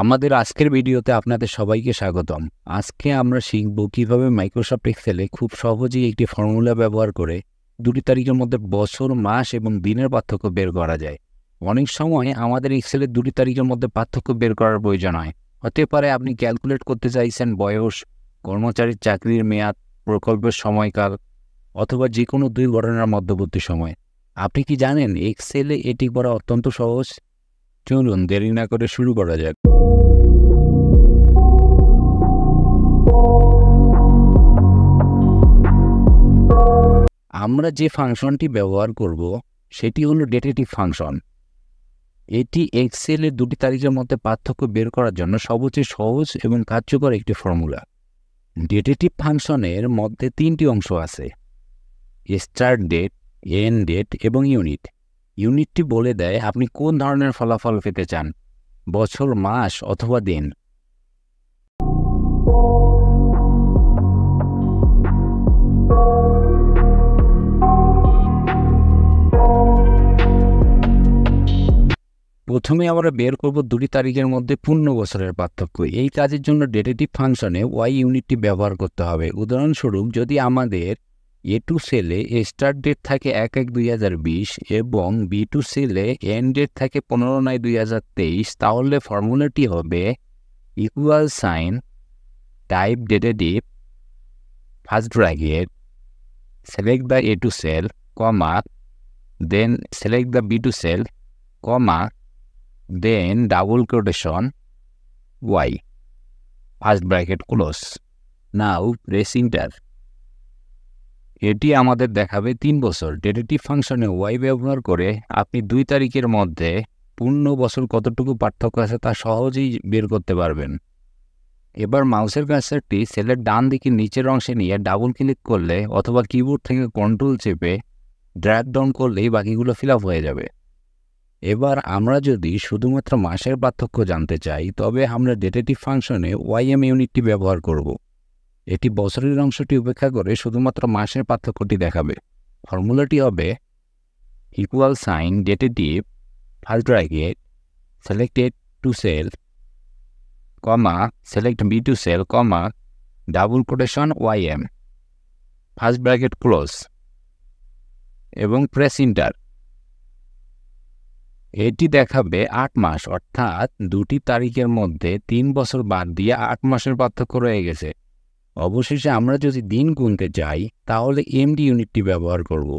আমাদের আজকের ভিডিওতে আপনাদের সবাইকে স্বাগতম। আজকে আমরা শিখব কিভাবে মাইক্রোসফট এক্সেলে খুব সহজেই একটি ফর্মুলা ব্যবহার করে দুটি তারিখের মধ্যে বছর, মাস এবং দিনের পার্থক্য বের করা যায়। অনেক সময় আমাদের এক্সেলের দুটি তারিখের মধ্যে পার্থক্য বের করার প্রয়োজন হয়। হতে পারে আপনি ক্যালকুলেট করতে চাইছেন বয়স, কর্মচারীর চাকরির মেয়াদ, প্রকল্পের সময়কাল অথবা যে কোনো দুই ঘটনার মধ্যবর্তী সময়। আপনি কি জানেন এক্সেলে এটি করা অত্যন্ত সহজ? চলুন দেরি না করে শুরু করা যাক। আমরা যে ফাংশনটি ব্যবহার করব সেটি হলো ডেটেটিভ ফাংশন। এটি এক্সেলের দুটি তারিখের মধ্যে পার্থক্য বের করার জন্য সবচেয়ে সহজ এবং কার্যকর একটি ফর্মুলা। ডেটেটিভ ফাংশনের মধ্যে তিনটি অংশ আছে: স্টার্ট ডেট, এন্ড ডেট এবং ইউনিট। ইউনিটটি বলে দেয় আপনি কোন ধরনের ফলাফল পেতে চান, বছর, মাস অথবা দিন। প্রথমে আমরা বের করব দুটি তারিখের মধ্যে পূর্ণ বছরের পার্থক্য। এই কাজের জন্য ডেটেটিভ ফাংশনে ওয়াই ইউনিটটি ব্যবহার করতে হবে। উদাহরণস্বরূপ, যদি আমাদের A2 সেলে স্টার্ট ডেট থাকে 1/1/2020 এবং B2 সেলে এন্ড ডেট থাকে 15/9/2023, তাহলে ফর্মুলাটি হবে equal sign type datedif first bracket select the A2 cell, comma, then select the B2 cell, comma, then double quotation y, first bracket close. Now press enter. এটি আমাদের দেখাবে 3 বছর। ডেটেটিভ ফাংশনে y ব্যবহার করে আপনি 2 তারিখের মধ্যে পূর্ণ বছর কতটুকু পার্থক্য আছে তা সহজেই বের করতে পারবেন। এবার মাউসের কার্সারটি সেলের ডান দিকে নিচের অংশে নিয়ে ডাবল ক্লিক করলে অথবা কিবোর্ড থেকে কন্ট্রোল চেপে ড্র্যাগ ডাউন করলেই বাকিগুলো ফিল আপ হয়ে যাবে। এবার আমরা যদি শুধুমাত্র মাসের পার্থক্য জানতে চাই, তবে আমরা ডেটেটিভ ফাংশনে ওয়াইএম ইউনিটটি ব্যবহার করব। এটি বছরের অংশটি উপেক্ষা করে শুধুমাত্র মাসের পার্থক্যটি দেখাবে। ফর্মুলাটি হবে equal sign datedif first bracket selected to cell, comma, select B2 cell, comma, double quotation YM, first bracket close এবং প্রেস এন্টার। এটি দেখাবে 8 মাস, অর্থাৎ দুটি তারিখের মধ্যে 3 বছর বাদ দিয়ে 8 মাসের পার্থক্য রয়ে গেছে। অবশেষে আমরা যদি দিন গুনতে চাই, তাহলে এমডি ইউনিটটি ব্যবহার করব।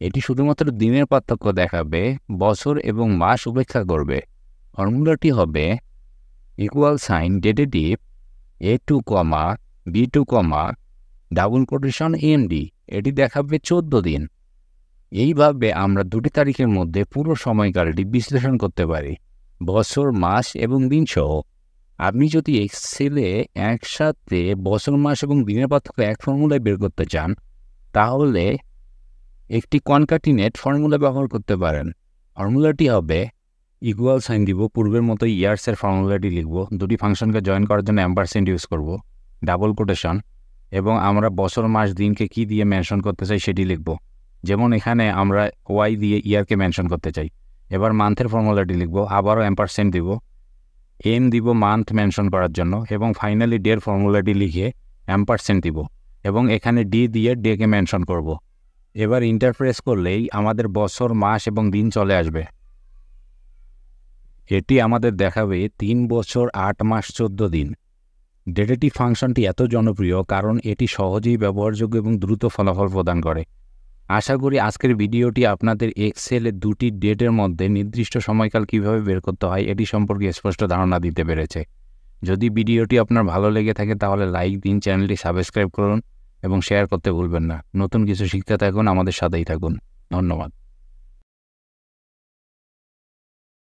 এটি শুধুমাত্র দিনের পার্থক্য দেখাবে, বছর এবং মাস উপেক্ষা করবে। ফর্মুলাটি হবে equal sign datedif A2, B2, double quotation MD. এটি দেখাবে 14 দিন। এইভাবে আমরা দুটি তারিখের মধ্যে পুরো সময়কালটি বিশ্লেষণ করতে পারি, বছর, মাস এবং দিন সহ। আপনি যদি এক্সেলে একসাথে বছর, মাস এবং দিনের পার্থক্য এক ফর্মুলায় বের করতে চান, তাহলে একটি কনকাটিনেট ফর্মুলা ব্যবহার করতে পারেন। ফর্মুলাটি হবে ইকুয়াল সাইন দিব, পূর্বের মতো ইয়ার্সের ফর্মুলাটি লিখব, দুটি ফাংশনকে জয়েন করার জন্য অ্যাম্পারসেন্ট ইউজ করব, ডাবল কোটেশন, এবং আমরা বছর, মাস, দিনকে কি দিয়ে মেনশন করতে চাই সেটি লিখব। যেমন এখানে আমরা ওয়াই দিয়ে ইয়ারকে মেনশন করতে চাই। এবার মান্থের ফর্মুলাটি লিখব, আবারও অ্যাম্পারসেন্ট দিব, এম দিব মান্থ মেনশন করার জন্য, এবং ফাইনালি ডের ফর্মুলাটি লিখে অ্যাম্পারসেন্ট দিব এবং এখানে ডি দিয়ে ডেকে মেনশন করব। এবার ইন্টারপ্রেস করলেই আমাদের বছর, মাস এবং দিন চলে আসবে। এটি আমাদের দেখাবে 3 বছর 8 মাস 14 দিন। ডেটেটিভ ফাংশনটি এত জনপ্রিয় কারণ এটি সহজেই ব্যবহারযোগ্য এবং দ্রুত ফলাফল প্রদান করে। আশা করি আজকের ভিডিওটি আপনাদের এক্সেলের দুটি ডেটের মধ্যে নির্দিষ্ট সময়কাল কিভাবে বের করতে হয় এটি সম্পর্কে স্পষ্ট ধারণা দিতে পেরেছে। যদি ভিডিওটি আপনার ভালো লেগে থাকে তাহলে লাইক দিন, চ্যানেলটি সাবস্ক্রাইব করুন এবং শেয়ার করতে ভুলবেন না। নতুন কিছু শিখতে থাকুন, আমাদের সাথেই থাকুন। ধন্যবাদ।